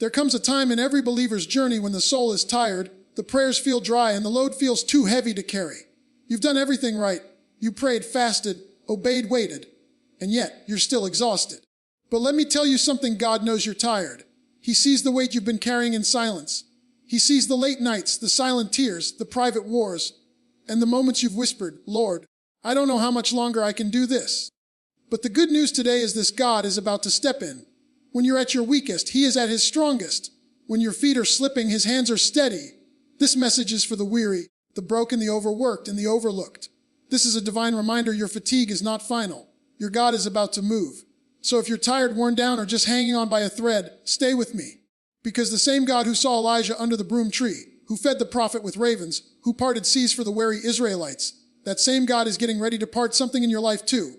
There comes a time in every believer's journey when the soul is tired, the prayers feel dry, and the load feels too heavy to carry. You've done everything right. You prayed, fasted, obeyed, waited, and yet you're still exhausted. But let me tell you something, God knows you're tired. He sees the weight you've been carrying in silence. He sees the late nights, the silent tears, the private wars, and the moments you've whispered, Lord, I don't know how much longer I can do this. But the good news today is this: God is about to step in. When you're at your weakest, He is at His strongest. When your feet are slipping, His hands are steady. This message is for the weary, the broken, the overworked, and the overlooked. This is a divine reminder your fatigue is not final. Your God is about to move. So if you're tired, worn down, or just hanging on by a thread, stay with me. Because the same God who saw Elijah under the broom tree, who fed the prophet with ravens, who parted seas for the weary Israelites, that same God is getting ready to part something in your life too.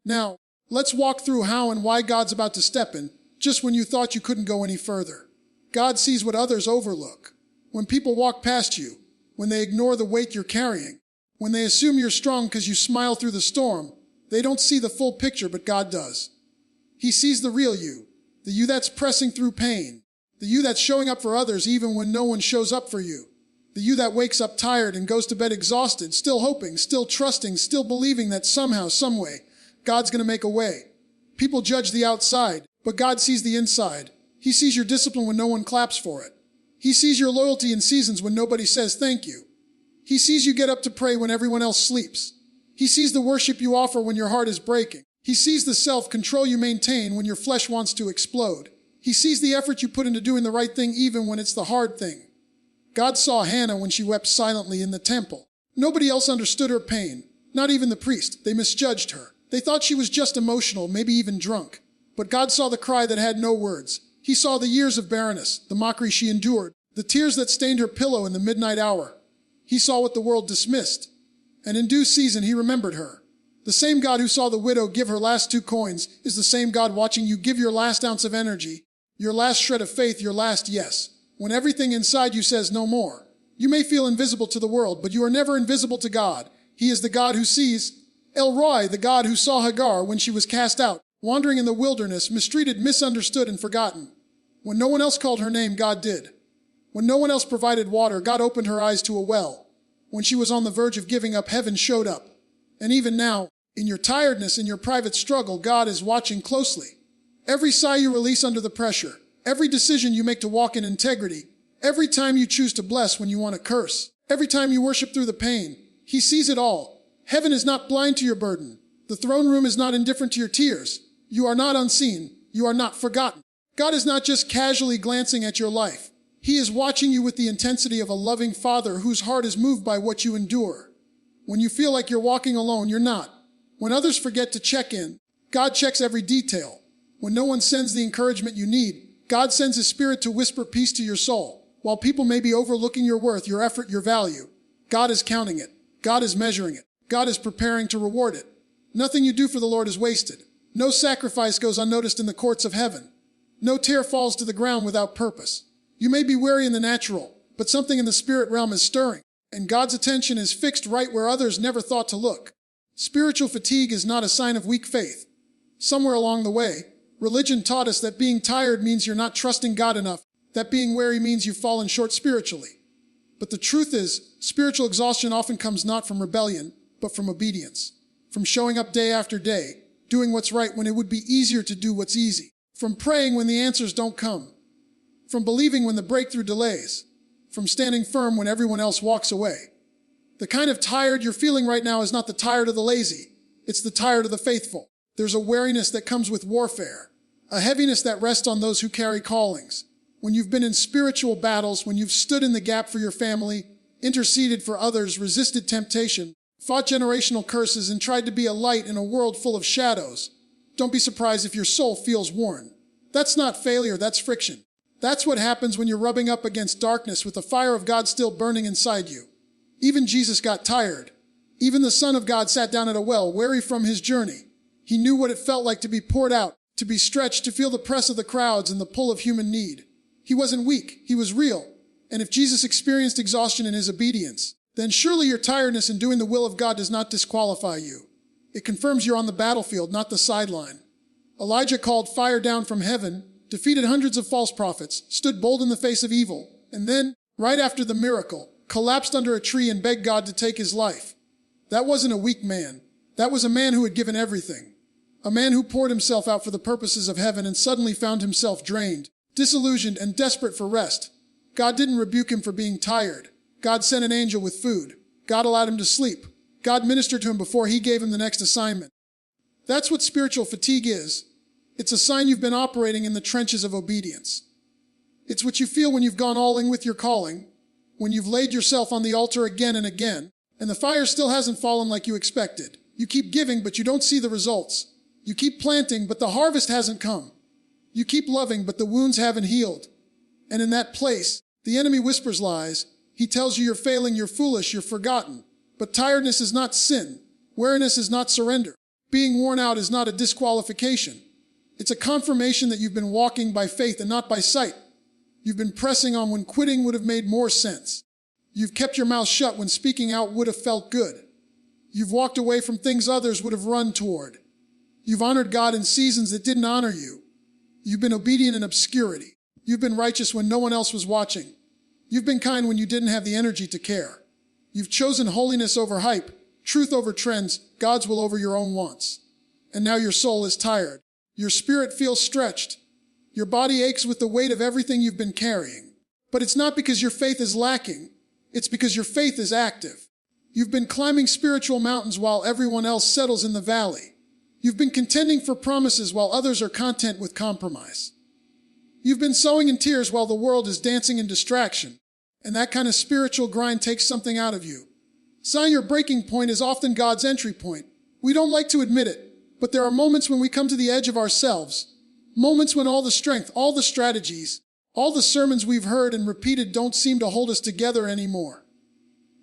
Now, let's walk through how and why God's about to step in, just when you thought you couldn't go any further. God sees what others overlook. When people walk past you, when they ignore the weight you're carrying, when they assume you're strong because you smile through the storm, they don't see the full picture, but God does. He sees the real you, the you that's pressing through pain, the you that's showing up for others even when no one shows up for you, the you that wakes up tired and goes to bed exhausted, still hoping, still trusting, still believing that somehow, someway, God's going to make a way. People judge the outside, but God sees the inside. He sees your discipline when no one claps for it. He sees your loyalty in seasons when nobody says thank you. He sees you get up to pray when everyone else sleeps. He sees the worship you offer when your heart is breaking. He sees the self-control you maintain when your flesh wants to explode. He sees the effort you put into doing the right thing even when it's the hard thing. God saw Hannah when she wept silently in the temple. Nobody else understood her pain, not even the priest. They misjudged her. They thought she was just emotional, maybe even drunk. But God saw the cry that had no words. He saw the years of barrenness, the mockery she endured, the tears that stained her pillow in the midnight hour. He saw what the world dismissed. And in due season, He remembered her. The same God who saw the widow give her last 2 coins is the same God watching you give your last ounce of energy, your last shred of faith, your last yes, when everything inside you says no more. You may feel invisible to the world, but you are never invisible to God. He is the God who sees. El Roi, the God who saw Hagar when she was cast out, wandering in the wilderness, mistreated, misunderstood, and forgotten. When no one else called her name, God did. When no one else provided water, God opened her eyes to a well. When she was on the verge of giving up, heaven showed up. And even now, in your tiredness, in your private struggle, God is watching closely. Every sigh you release under the pressure, every decision you make to walk in integrity, every time you choose to bless when you want to curse, every time you worship through the pain, He sees it all. Heaven is not blind to your burden. The throne room is not indifferent to your tears. You are not unseen. You are not forgotten. God is not just casually glancing at your life. He is watching you with the intensity of a loving Father whose heart is moved by what you endure. When you feel like you're walking alone, you're not. When others forget to check in, God checks every detail. When no one sends the encouragement you need, God sends His Spirit to whisper peace to your soul. While people may be overlooking your worth, your effort, your value, God is counting it. God is measuring it. God is preparing to reward it. Nothing you do for the Lord is wasted. No sacrifice goes unnoticed in the courts of heaven. No tear falls to the ground without purpose. You may be weary in the natural, but something in the spirit realm is stirring, and God's attention is fixed right where others never thought to look. Spiritual fatigue is not a sign of weak faith. Somewhere along the way, religion taught us that being tired means you're not trusting God enough, that being weary means you've fallen short spiritually. But the truth is, spiritual exhaustion often comes not from rebellion, but from obedience. From showing up day after day, doing what's right when it would be easier to do what's easy. From praying when the answers don't come. From believing when the breakthrough delays. From standing firm when everyone else walks away. The kind of tired you're feeling right now is not the tired of the lazy. It's the tired of the faithful. There's a weariness that comes with warfare. A heaviness that rests on those who carry callings. When you've been in spiritual battles, when you've stood in the gap for your family, interceded for others, resisted temptation, fought generational curses, and tried to be a light in a world full of shadows. Don't be surprised if your soul feels worn. That's not failure, that's friction. That's what happens when you're rubbing up against darkness with the fire of God still burning inside you. Even Jesus got tired. Even the Son of God sat down at a well, weary from His journey. He knew what it felt like to be poured out, to be stretched, to feel the press of the crowds and the pull of human need. He wasn't weak, He was real. And if Jesus experienced exhaustion in His obedience, then surely your tiredness in doing the will of God does not disqualify you. It confirms you're on the battlefield, not the sideline. Elijah called fire down from heaven, defeated hundreds of false prophets, stood bold in the face of evil, and then, right after the miracle, collapsed under a tree and begged God to take his life. That wasn't a weak man. That was a man who had given everything. A man who poured himself out for the purposes of heaven and suddenly found himself drained, disillusioned, and desperate for rest. God didn't rebuke him for being tired. God sent an angel with food. God allowed him to sleep. God ministered to him before he gave him the next assignment. That's what spiritual fatigue is. It's a sign you've been operating in the trenches of obedience. It's what you feel when you've gone all in with your calling, when you've laid yourself on the altar again and again, and the fire still hasn't fallen like you expected. You keep giving, but you don't see the results. You keep planting, but the harvest hasn't come. You keep loving, but the wounds haven't healed. And in that place, the enemy whispers lies. He tells you you're failing, you're foolish, you're forgotten. But tiredness is not sin. Weariness is not surrender. Being worn out is not a disqualification. It's a confirmation that you've been walking by faith and not by sight. You've been pressing on when quitting would have made more sense. You've kept your mouth shut when speaking out would have felt good. You've walked away from things others would have run toward. You've honored God in seasons that didn't honor you. You've been obedient in obscurity. You've been righteous when no one else was watching. You've been kind when you didn't have the energy to care. You've chosen holiness over hype, truth over trends, God's will over your own wants. And now your soul is tired. Your spirit feels stretched. Your body aches with the weight of everything you've been carrying. But it's not because your faith is lacking. It's because your faith is active. You've been climbing spiritual mountains while everyone else settles in the valley. You've been contending for promises while others are content with compromise. You've been sowing in tears while the world is dancing in distraction. And that kind of spiritual grind takes something out of you. Sign your breaking point is often God's entry point. We don't like to admit it, but there are moments when we come to the edge of ourselves. Moments when all the strength, all the strategies, all the sermons we've heard and repeated don't seem to hold us together anymore.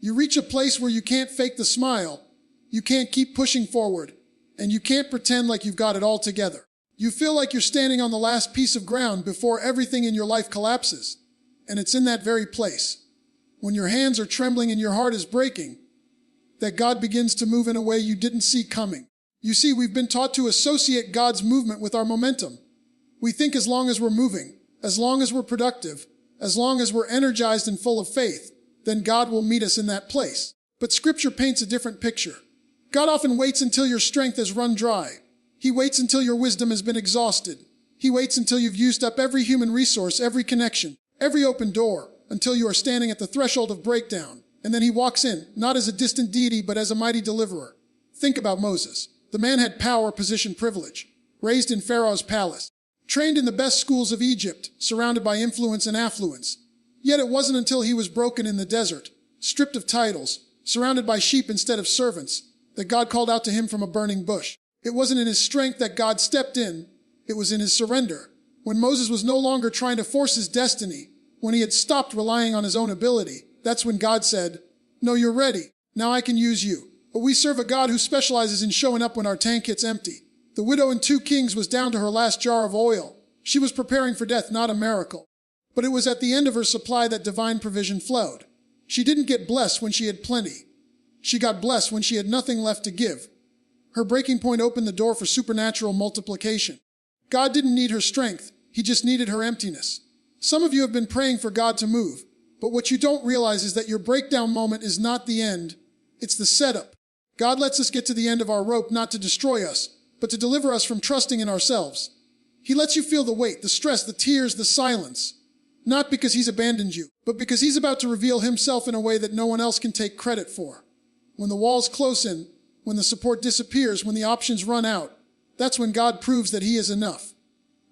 You reach a place where you can't fake the smile, you can't keep pushing forward, and you can't pretend like you've got it all together. You feel like you're standing on the last piece of ground before everything in your life collapses. And it's in that very place, when your hands are trembling and your heart is breaking, that God begins to move in a way you didn't see coming. You see, we've been taught to associate God's movement with our momentum. We think as long as we're moving, as long as we're productive, as long as we're energized and full of faith, then God will meet us in that place. But Scripture paints a different picture. God often waits until your strength has run dry. He waits until your wisdom has been exhausted. He waits until you've used up every human resource, every connection, every open door, until you are standing at the threshold of breakdown. And then he walks in, not as a distant deity, but as a mighty deliverer. Think about Moses. The man had power, position, privilege. Raised in Pharaoh's palace. Trained in the best schools of Egypt, surrounded by influence and affluence. Yet it wasn't until he was broken in the desert, stripped of titles, surrounded by sheep instead of servants, that God called out to him from a burning bush. It wasn't in his strength that God stepped in. It was in his surrender. When Moses was no longer trying to force his destiny, when he had stopped relying on his own ability, that's when God said, "No, you're ready. Now I can use you." But we serve a God who specializes in showing up when our tank gets empty. The widow in 2 Kings was down to her last jar of oil. She was preparing for death, not a miracle. But it was at the end of her supply that divine provision flowed. She didn't get blessed when she had plenty. She got blessed when she had nothing left to give. Her breaking point opened the door for supernatural multiplication. God didn't need her strength. He just needed her emptiness. Some of you have been praying for God to move, but what you don't realize is that your breakdown moment is not the end. It's the setup. God lets us get to the end of our rope not to destroy us, but to deliver us from trusting in ourselves. He lets you feel the weight, the stress, the tears, the silence. Not because he's abandoned you, but because he's about to reveal himself in a way that no one else can take credit for. When the walls close in, when the support disappears, when the options run out, that's when God proves that he is enough.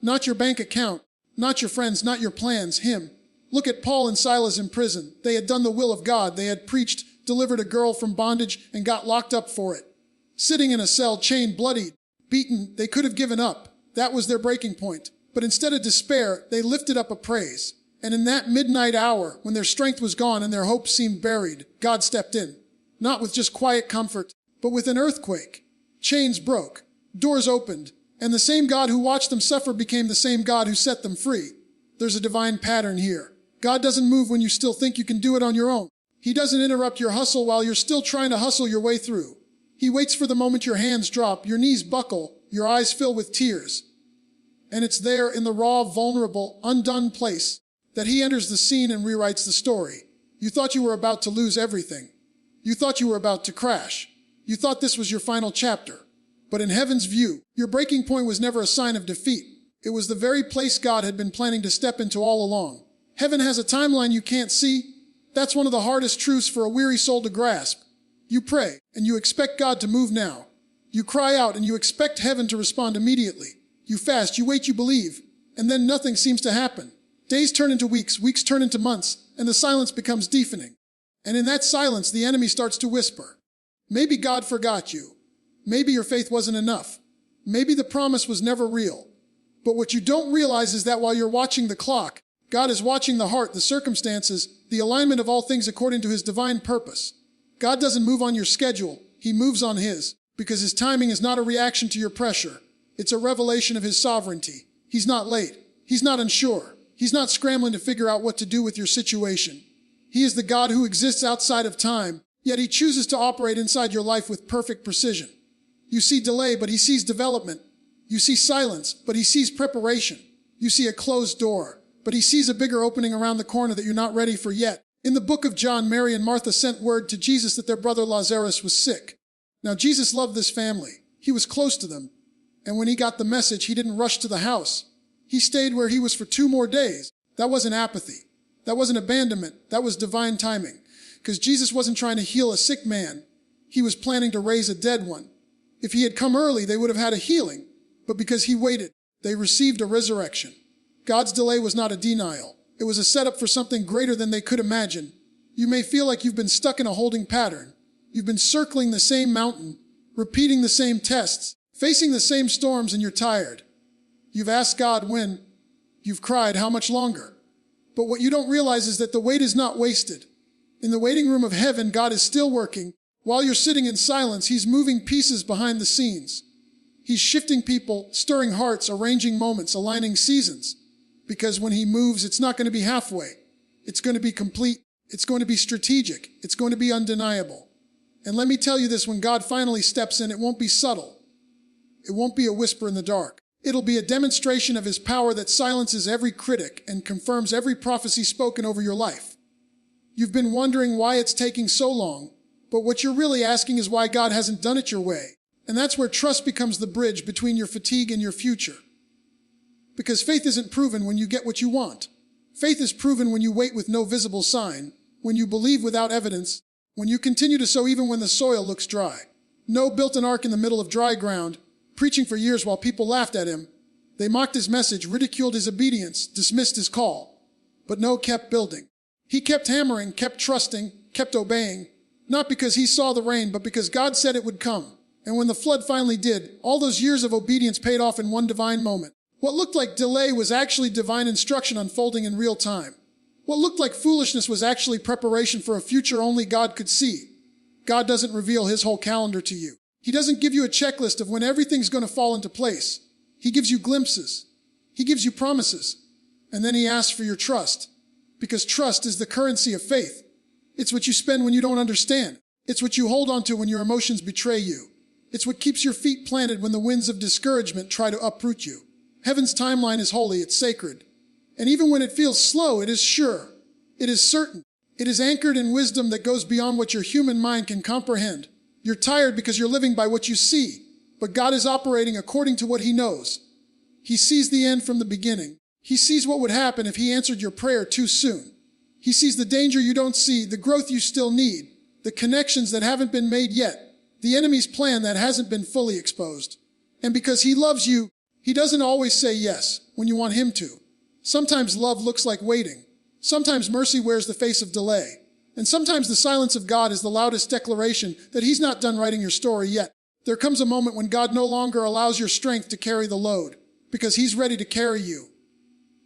Not your bank account, not your friends, not your plans, him. Look at Paul and Silas in prison. They had done the will of God. They had preached, delivered a girl from bondage, and got locked up for it. Sitting in a cell, chained, bloodied, beaten, they could have given up. That was their breaking point. But instead of despair, they lifted up a praise. And in that midnight hour, when their strength was gone and their hope seemed buried, God stepped in. Not with just quiet comfort, but with an earthquake. Chains broke, doors opened, and the same God who watched them suffer became the same God who set them free. There's a divine pattern here. God doesn't move when you still think you can do it on your own. He doesn't interrupt your hustle while you're still trying to hustle your way through. He waits for the moment your hands drop, your knees buckle, your eyes fill with tears. And it's there in the raw, vulnerable, undone place that he enters the scene and rewrites the story. You thought you were about to lose everything. You thought you were about to crash. You thought this was your final chapter. But in heaven's view, your breaking point was never a sign of defeat. It was the very place God had been planning to step into all along. Heaven has a timeline you can't see. That's one of the hardest truths for a weary soul to grasp. You pray, and you expect God to move now. You cry out, and you expect heaven to respond immediately. You fast, you wait, you believe, and then nothing seems to happen. Days turn into weeks, weeks turn into months, and the silence becomes deafening. And in that silence, the enemy starts to whisper. Maybe God forgot you. Maybe your faith wasn't enough. Maybe the promise was never real. But what you don't realize is that while you're watching the clock, God is watching the heart, the circumstances, the alignment of all things according to his divine purpose. God doesn't move on your schedule. He moves on his, because his timing is not a reaction to your pressure. It's a revelation of his sovereignty. He's not late. He's not unsure. He's not scrambling to figure out what to do with your situation. He is the God who exists outside of time, yet he chooses to operate inside your life with perfect precision. You see delay, but he sees development. You see silence, but he sees preparation. You see a closed door, but he sees a bigger opening around the corner that you're not ready for yet. In the book of John, Mary and Martha sent word to Jesus that their brother Lazarus was sick. Now, Jesus loved this family. He was close to them. And when he got the message, he didn't rush to the house. He stayed where he was for 2 more days. That wasn't apathy. That wasn't abandonment. That was divine timing. Because Jesus wasn't trying to heal a sick man. He was planning to raise a dead one. If he had come early, they would have had a healing. But because he waited, they received a resurrection. God's delay was not a denial. It was a setup for something greater than they could imagine. You may feel like you've been stuck in a holding pattern. You've been circling the same mountain, repeating the same tests, facing the same storms, and you're tired. You've asked God when. You've cried, how much longer? But what you don't realize is that the wait is not wasted. In the waiting room of heaven, God is still working. While you're sitting in silence, he's moving pieces behind the scenes. He's shifting people, stirring hearts, arranging moments, aligning seasons. Because when he moves, it's not going to be halfway. It's going to be complete. It's going to be strategic. It's going to be undeniable. And let me tell you this, when God finally steps in, it won't be subtle. It won't be a whisper in the dark. It'll be a demonstration of his power that silences every critic and confirms every prophecy spoken over your life. You've been wondering why it's taking so long, but what you're really asking is why God hasn't done it your way. And that's where trust becomes the bridge between your fatigue and your future. Because faith isn't proven when you get what you want. Faith is proven when you wait with no visible sign, when you believe without evidence, when you continue to sow even when the soil looks dry. Noah built an ark in the middle of dry ground, preaching for years while people laughed at him. They mocked his message, ridiculed his obedience, dismissed his call. But Noah kept building. He kept hammering, kept trusting, kept obeying, not because he saw the rain, but because God said it would come. And when the flood finally did, all those years of obedience paid off in one divine moment. What looked like delay was actually divine instruction unfolding in real time. What looked like foolishness was actually preparation for a future only God could see. God doesn't reveal his whole calendar to you. He doesn't give you a checklist of when everything's going to fall into place. He gives you glimpses. He gives you promises. And then he asks for your trust. Because trust is the currency of faith. It's what you spend when you don't understand. It's what you hold on to when your emotions betray you. It's what keeps your feet planted when the winds of discouragement try to uproot you. Heaven's timeline is holy, it's sacred. And even when it feels slow, it is sure. It is certain. It is anchored in wisdom that goes beyond what your human mind can comprehend. You're tired because you're living by what you see, but God is operating according to what he knows. He sees the end from the beginning. He sees what would happen if he answered your prayer too soon. He sees the danger you don't see, the growth you still need, the connections that haven't been made yet, the enemy's plan that hasn't been fully exposed. And because he loves you, he doesn't always say yes when you want him to. Sometimes love looks like waiting. Sometimes mercy wears the face of delay. And sometimes the silence of God is the loudest declaration that he's not done writing your story yet. There comes a moment when God no longer allows your strength to carry the load, because he's ready to carry you.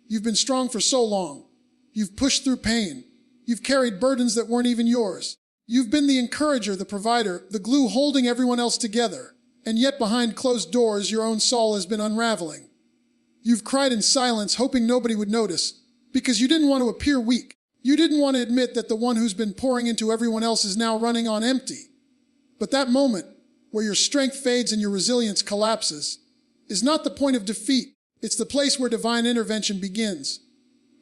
You've been strong for so long. You've pushed through pain. You've carried burdens that weren't even yours. You've been the encourager, the provider, the glue holding everyone else together. And yet behind closed doors, your own soul has been unraveling. You've cried in silence, hoping nobody would notice, because you didn't want to appear weak. You didn't want to admit that the one who's been pouring into everyone else is now running on empty. But that moment, where your strength fades and your resilience collapses, is not the point of defeat. It's the place where divine intervention begins.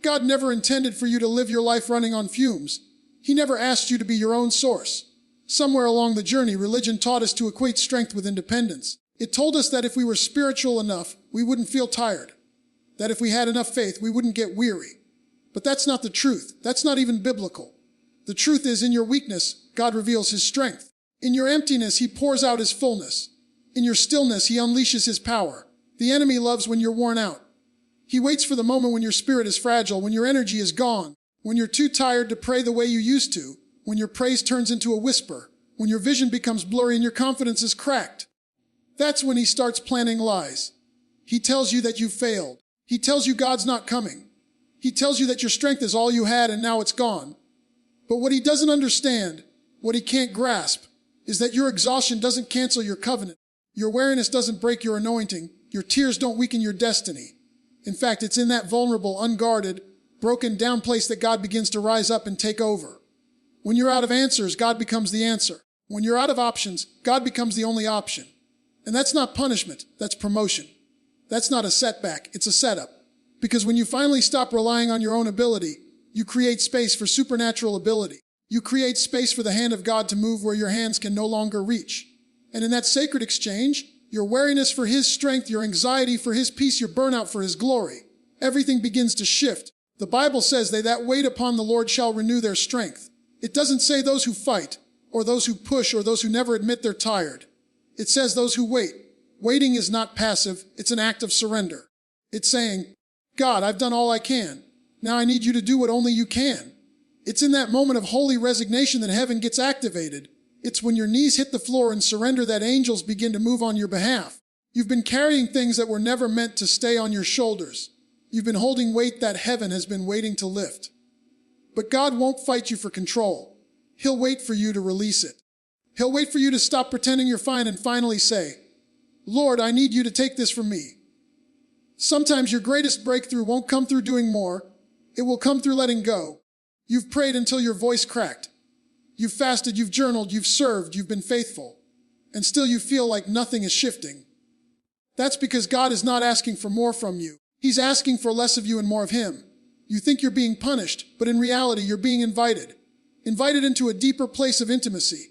God never intended for you to live your life running on fumes. He never asked you to be your own source. Somewhere along the journey, religion taught us to equate strength with independence. It told us that if we were spiritual enough, we wouldn't feel tired. That if we had enough faith, we wouldn't get weary. But that's not the truth. That's not even biblical. The truth is, in your weakness, God reveals his strength. In your emptiness, he pours out his fullness. In your stillness, he unleashes his power. The enemy loves when you're worn out. He waits for the moment when your spirit is fragile, when your energy is gone, when you're too tired to pray the way you used to, when your praise turns into a whisper, when your vision becomes blurry and your confidence is cracked. That's when he starts planting lies. He tells you that you failed. He tells you God's not coming. He tells you that your strength is all you had and now it's gone. But what he doesn't understand, what he can't grasp, is that your exhaustion doesn't cancel your covenant. Your weariness doesn't break your anointing. Your tears don't weaken your destiny. In fact, it's in that vulnerable, unguarded, broken down place that God begins to rise up and take over. When you're out of answers, God becomes the answer. When you're out of options, God becomes the only option. And that's not punishment, that's promotion. That's not a setback, it's a setup. Because when you finally stop relying on your own ability, you create space for supernatural ability. You create space for the hand of God to move where your hands can no longer reach. And in that sacred exchange, your weariness for his strength, your anxiety for his peace, your burnout for his glory, everything begins to shift. The Bible says, "They that wait upon the Lord shall renew their strength." It doesn't say those who fight, or those who push, or those who never admit they're tired. It says those who wait. Waiting is not passive, it's an act of surrender. It's saying, God, I've done all I can. Now I need you to do what only you can. It's in that moment of holy resignation that heaven gets activated. It's when your knees hit the floor and surrender that angels begin to move on your behalf. You've been carrying things that were never meant to stay on your shoulders. You've been holding weight that heaven has been waiting to lift. But God won't fight you for control. He'll wait for you to release it. He'll wait for you to stop pretending you're fine and finally say, Lord, I need you to take this from me. Sometimes your greatest breakthrough won't come through doing more. It will come through letting go. You've prayed until your voice cracked. You've fasted, you've journaled, you've served, you've been faithful. And still you feel like nothing is shifting. That's because God is not asking for more from you. He's asking for less of you and more of him. You think you're being punished, but in reality you're being invited. Invited into a deeper place of intimacy.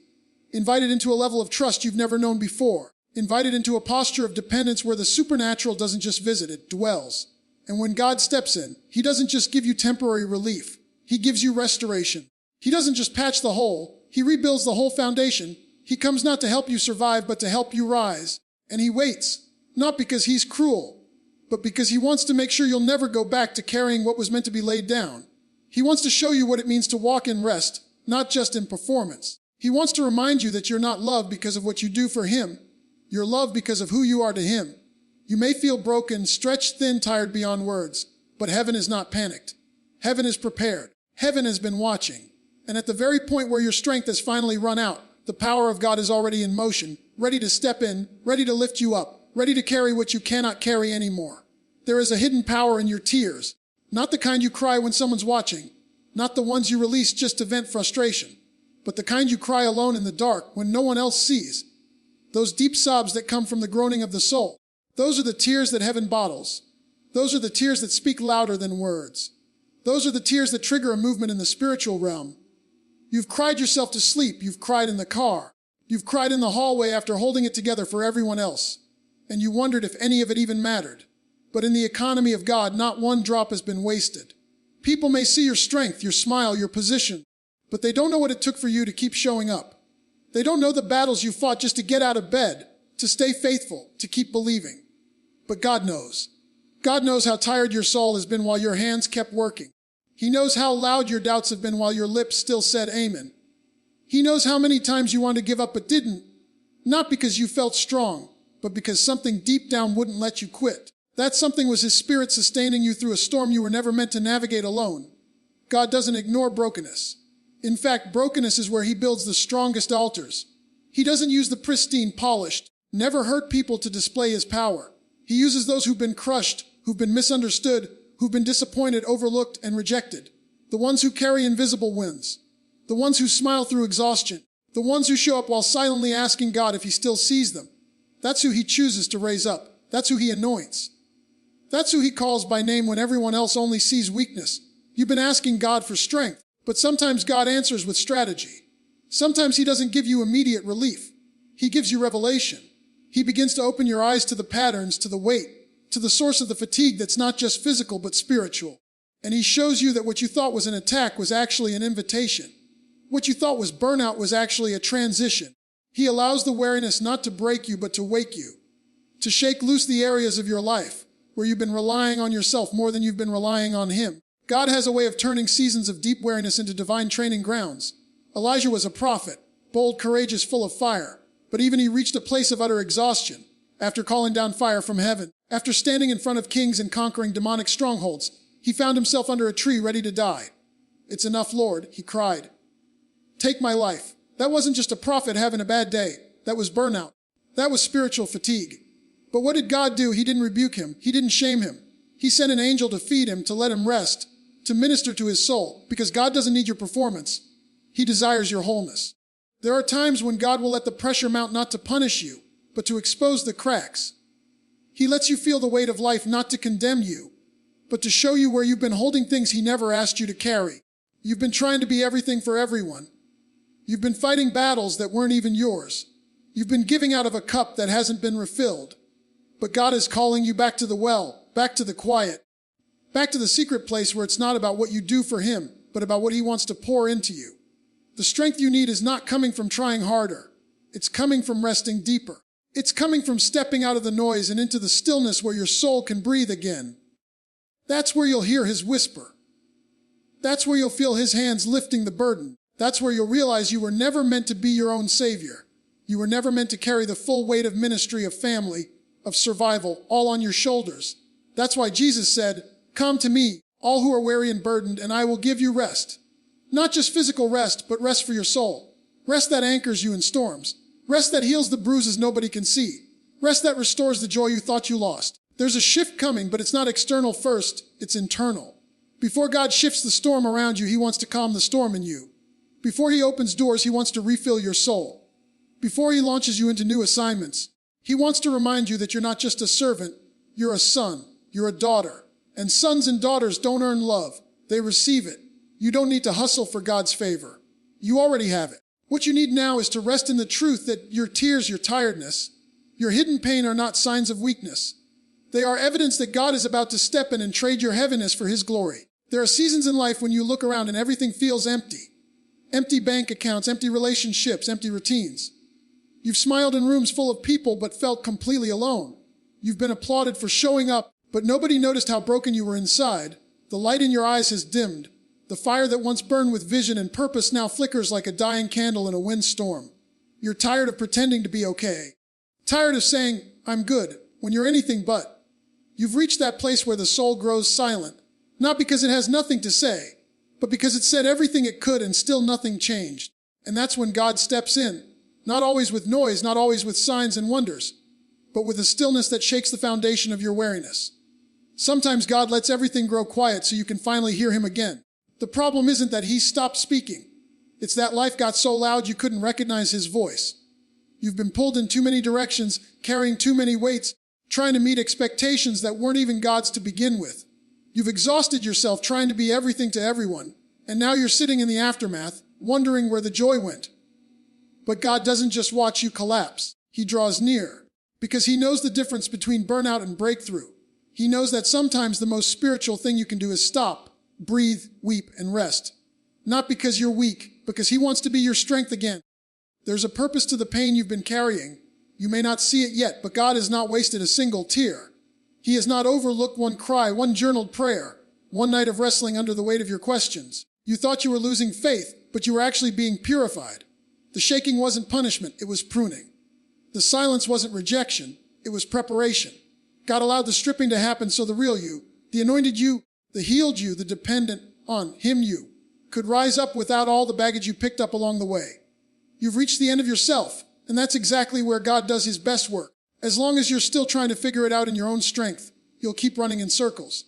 Invited into a level of trust you've never known before. Invited into a posture of dependence where the supernatural doesn't just visit, it dwells. And when God steps in, he doesn't just give you temporary relief. He gives you restoration. He doesn't just patch the hole. He rebuilds the whole foundation. He comes not to help you survive, but to help you rise. And he waits, not because he's cruel, but because he wants to make sure you'll never go back to carrying what was meant to be laid down. He wants to show you what it means to walk in rest, not just in performance. He wants to remind you that you're not loved because of what you do for him. You're loved because of who you are to him. You may feel broken, stretched thin, tired beyond words, but heaven is not panicked. Heaven is prepared. Heaven has been watching. And at the very point where your strength has finally run out, the power of God is already in motion, ready to step in, ready to lift you up, ready to carry what you cannot carry anymore. There is a hidden power in your tears, not the kind you cry when someone's watching, not the ones you release just to vent frustration, but the kind you cry alone in the dark when no one else sees. Those deep sobs that come from the groaning of the soul. Those are the tears that heaven bottles. Those are the tears that speak louder than words. Those are the tears that trigger a movement in the spiritual realm. You've cried yourself to sleep. You've cried in the car. You've cried in the hallway after holding it together for everyone else. And you wondered if any of it even mattered. But in the economy of God, not one drop has been wasted. People may see your strength, your smile, your position, but they don't know what it took for you to keep showing up. They don't know the battles you fought just to get out of bed, to stay faithful, to keep believing. But God knows. God knows how tired your soul has been while your hands kept working. He knows how loud your doubts have been while your lips still said amen. He knows how many times you wanted to give up but didn't, not because you felt strong, but because something deep down wouldn't let you quit. That something was his spirit sustaining you through a storm you were never meant to navigate alone. God doesn't ignore brokenness. In fact, brokenness is where he builds the strongest altars. He doesn't use the pristine, polished, never hurt people to display his power. He uses those who've been crushed, who've been misunderstood, who've been disappointed, overlooked, and rejected. The ones who carry invisible wins. The ones who smile through exhaustion. The ones who show up while silently asking God if he still sees them. That's who he chooses to raise up. That's who he anoints. That's who he calls by name when everyone else only sees weakness. You've been asking God for strength, but sometimes God answers with strategy. Sometimes he doesn't give you immediate relief. He gives you revelation. He begins to open your eyes to the patterns, to the weight, to the source of the fatigue that's not just physical but spiritual. And he shows you that what you thought was an attack was actually an invitation. What you thought was burnout was actually a transition. He allows the weariness not to break you but to wake you, to shake loose the areas of your life where you've been relying on yourself more than you've been relying on him. God has a way of turning seasons of deep weariness into divine training grounds. Elijah was a prophet, bold, courageous, full of fire, but even he reached a place of utter exhaustion after calling down fire from heaven. After standing in front of kings and conquering demonic strongholds, he found himself under a tree ready to die. "It's enough, Lord," he cried. "Take my life." That wasn't just a prophet having a bad day. That was burnout. That was spiritual fatigue. But what did God do? He didn't rebuke him. He didn't shame him. He sent an angel to feed him, to let him rest, to minister to his soul, because God doesn't need your performance. He desires your wholeness. There are times when God will let the pressure mount not to punish you, but to expose the cracks. He lets you feel the weight of life not to condemn you, but to show you where you've been holding things he never asked you to carry. You've been trying to be everything for everyone. You've been fighting battles that weren't even yours. You've been giving out of a cup that hasn't been refilled. But God is calling you back to the well, back to the quiet, back to the secret place where it's not about what you do for him, but about what he wants to pour into you. The strength you need is not coming from trying harder. It's coming from resting deeper. It's coming from stepping out of the noise and into the stillness where your soul can breathe again. That's where you'll hear his whisper. That's where you'll feel his hands lifting the burden. That's where you'll realize you were never meant to be your own savior. You were never meant to carry the full weight of ministry, of family, of survival, all on your shoulders. That's why Jesus said, "Come to me, all who are weary and burdened, and I will give you rest." Not just physical rest, but rest for your soul. Rest that anchors you in storms. Rest that heals the bruises nobody can see. Rest that restores the joy you thought you lost. There's a shift coming, but it's not external first, it's internal. Before God shifts the storm around you, he wants to calm the storm in you. Before he opens doors, he wants to refill your soul. Before he launches you into new assignments, he wants to remind you that you're not just a servant, you're a son, you're a daughter. And sons and daughters don't earn love, they receive it. You don't need to hustle for God's favor. You already have it. What you need now is to rest in the truth that your tears, your tiredness, your hidden pain are not signs of weakness. They are evidence that God is about to step in and trade your heaviness for his glory. There are seasons in life when you look around and everything feels empty. Empty bank accounts, empty relationships, empty routines. You've smiled in rooms full of people but felt completely alone. You've been applauded for showing up, but nobody noticed how broken you were inside. The light in your eyes has dimmed. The fire that once burned with vision and purpose now flickers like a dying candle in a windstorm. You're tired of pretending to be okay. Tired of saying, "I'm good," when you're anything but. You've reached that place where the soul grows silent, not because it has nothing to say, but because it said everything it could and still nothing changed. And that's when God steps in, not always with noise, not always with signs and wonders, but with a stillness that shakes the foundation of your weariness. Sometimes God lets everything grow quiet so you can finally hear him again. The problem isn't that he stopped speaking. It's that life got so loud you couldn't recognize his voice. You've been pulled in too many directions, carrying too many weights, trying to meet expectations that weren't even God's to begin with. You've exhausted yourself trying to be everything to everyone, and now you're sitting in the aftermath, wondering where the joy went. But God doesn't just watch you collapse. He draws near, because he knows the difference between burnout and breakthrough. He knows that sometimes the most spiritual thing you can do is stop, breathe, weep, and rest. Not because you're weak, because he wants to be your strength again. There's a purpose to the pain you've been carrying. You may not see it yet, but God has not wasted a single tear. He has not overlooked one cry, one journaled prayer, one night of wrestling under the weight of your questions. You thought you were losing faith, but you were actually being purified. The shaking wasn't punishment, it was pruning. The silence wasn't rejection, it was preparation. God allowed the stripping to happen so the real you, the anointed you, the healed you, the dependent on him you, could rise up without all the baggage you picked up along the way. You've reached the end of yourself, and that's exactly where God does his best work. As long as you're still trying to figure it out in your own strength, you'll keep running in circles.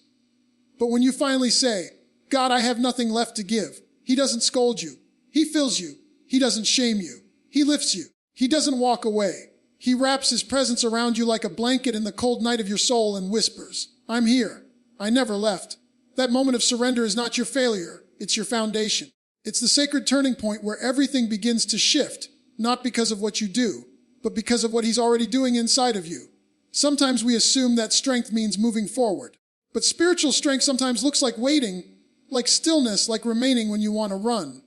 But when you finally say, "God, I have nothing left to give," he doesn't scold you. He fills you. He doesn't shame you. He lifts you. He doesn't walk away. He wraps his presence around you like a blanket in the cold night of your soul and whispers, I'm here. I never left. That moment of surrender is not your failure. It's your foundation. It's the sacred turning point where everything begins to shift, not because of what you do, but because of what He's already doing inside of you. Sometimes we assume that strength means moving forward. But spiritual strength sometimes looks like waiting, like stillness, like remaining when you want to run.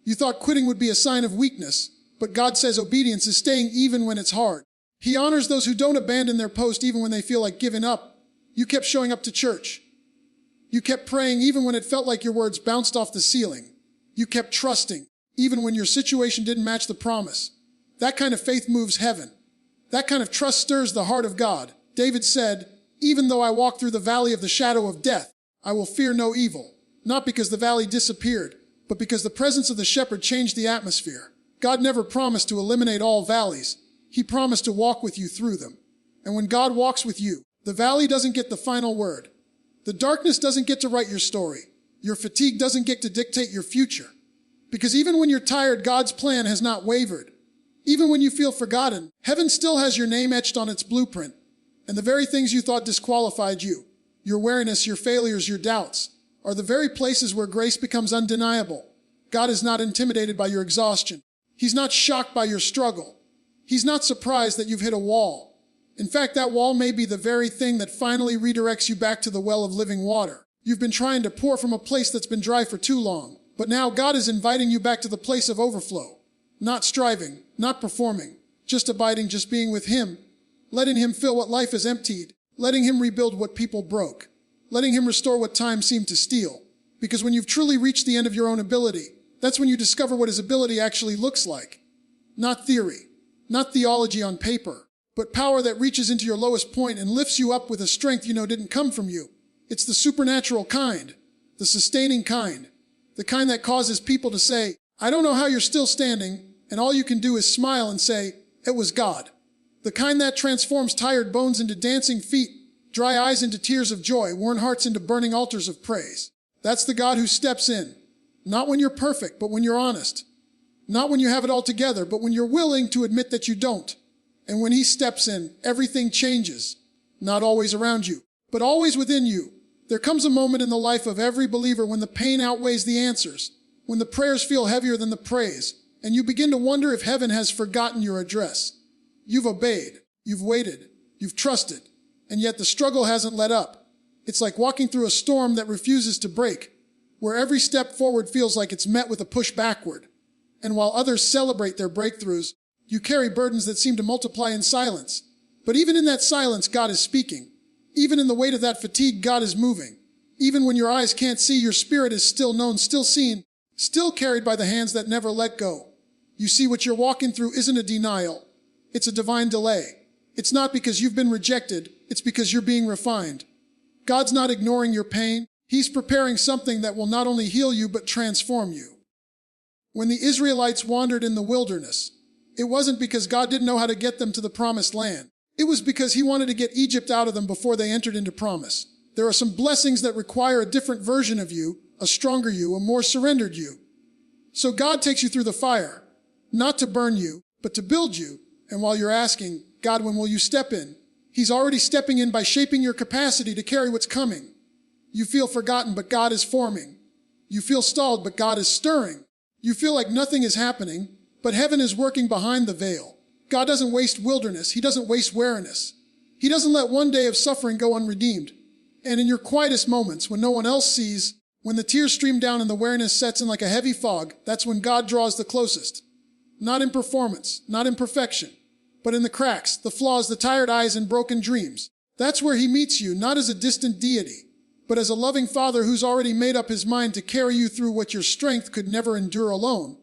You thought quitting would be a sign of weakness, but God says obedience is staying even when it's hard. He honors those who don't abandon their post even when they feel like giving up. You kept showing up to church. You kept praying even when it felt like your words bounced off the ceiling. You kept trusting, even when your situation didn't match the promise. That kind of faith moves heaven. That kind of trust stirs the heart of God. David said, "Even though I walk through the valley of the shadow of death, I will fear no evil." Not because the valley disappeared, but because the presence of the shepherd changed the atmosphere. God never promised to eliminate all valleys. He promised to walk with you through them. And when God walks with you, the valley doesn't get the final word. The darkness doesn't get to write your story. Your fatigue doesn't get to dictate your future. Because even when you're tired, God's plan has not wavered. Even when you feel forgotten, heaven still has your name etched on its blueprint. And the very things you thought disqualified you, your weariness, your failures, your doubts, are the very places where grace becomes undeniable. God is not intimidated by your exhaustion. He's not shocked by your struggle. He's not surprised that you've hit a wall. In fact, that wall may be the very thing that finally redirects you back to the well of living water. You've been trying to pour from a place that's been dry for too long, but now God is inviting you back to the place of overflow. Not striving, not performing, just abiding, just being with Him, letting Him fill what life has emptied, letting Him rebuild what people broke, letting Him restore what time seemed to steal. Because when you've truly reached the end of your own ability, that's when you discover what His ability actually looks like. Not theory, not theology on paper, but power that reaches into your lowest point and lifts you up with a strength you know didn't come from you. It's the supernatural kind, the sustaining kind, the kind that causes people to say, "I don't know how you're still standing," and all you can do is smile and say, "It was God." The kind that transforms tired bones into dancing feet, dry eyes into tears of joy, worn hearts into burning altars of praise. That's the God who steps in. Not when you're perfect, but when you're honest. Not when you have it all together, but when you're willing to admit that you don't. And when He steps in, everything changes. Not always around you, but always within you. There comes a moment in the life of every believer when the pain outweighs the answers, when the prayers feel heavier than the praise, and you begin to wonder if heaven has forgotten your address. You've obeyed, you've waited, you've trusted, and yet the struggle hasn't let up. It's like walking through a storm that refuses to break, where every step forward feels like it's met with a push backward. And while others celebrate their breakthroughs, you carry burdens that seem to multiply in silence. But even in that silence, God is speaking. Even in the weight of that fatigue, God is moving. Even when your eyes can't see, your spirit is still known, still seen, still carried by the hands that never let go. You see, what you're walking through isn't a denial. It's a divine delay. It's not because you've been rejected. It's because you're being refined. God's not ignoring your pain. He's preparing something that will not only heal you, but transform you. When the Israelites wandered in the wilderness, it wasn't because God didn't know how to get them to the promised land. It was because He wanted to get Egypt out of them before they entered into promise. There are some blessings that require a different version of you, a stronger you, a more surrendered you. So God takes you through the fire, not to burn you, but to build you. And while you're asking, "God, when will you step in?" He's already stepping in by shaping your capacity to carry what's coming. You feel forgotten, but God is forming. You feel stalled, but God is stirring. You feel like nothing is happening, but heaven is working behind the veil. God doesn't waste wilderness. He doesn't waste weariness. He doesn't let one day of suffering go unredeemed. And in your quietest moments, when no one else sees, when the tears stream down and the weariness sets in like a heavy fog, that's when God draws the closest. Not in performance, not in perfection, but in the cracks, the flaws, the tired eyes, and broken dreams. That's where He meets you, not as a distant deity, but as a loving Father who's already made up His mind to carry you through what your strength could never endure alone.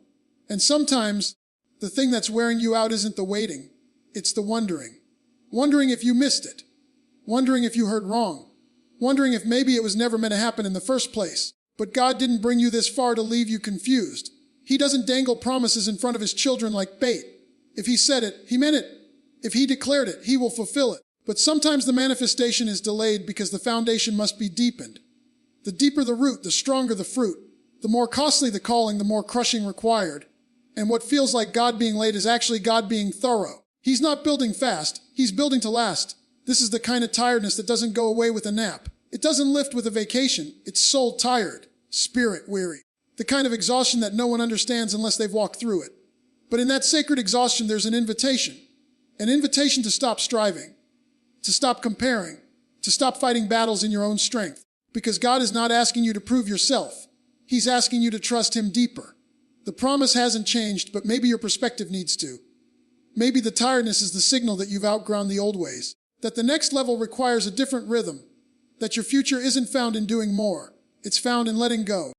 And sometimes, the thing that's wearing you out isn't the waiting, it's the wondering. Wondering if you missed it. Wondering if you heard wrong. Wondering if maybe it was never meant to happen in the first place. But God didn't bring you this far to leave you confused. He doesn't dangle promises in front of His children like bait. If He said it, He meant it. If He declared it, He will fulfill it. But sometimes the manifestation is delayed because the foundation must be deepened. The deeper the root, the stronger the fruit. The more costly the calling, the more crushing required. And what feels like God being late is actually God being thorough. He's not building fast. He's building to last. This is the kind of tiredness that doesn't go away with a nap. It doesn't lift with a vacation. It's soul tired, spirit weary. The kind of exhaustion that no one understands unless they've walked through it. But in that sacred exhaustion, there's an invitation. An invitation to stop striving, to stop comparing, to stop fighting battles in your own strength. Because God is not asking you to prove yourself. He's asking you to trust Him deeper. The promise hasn't changed, but maybe your perspective needs to. Maybe the tiredness is the signal that you've outgrown the old ways. That the next level requires a different rhythm. That your future isn't found in doing more. It's found in letting go.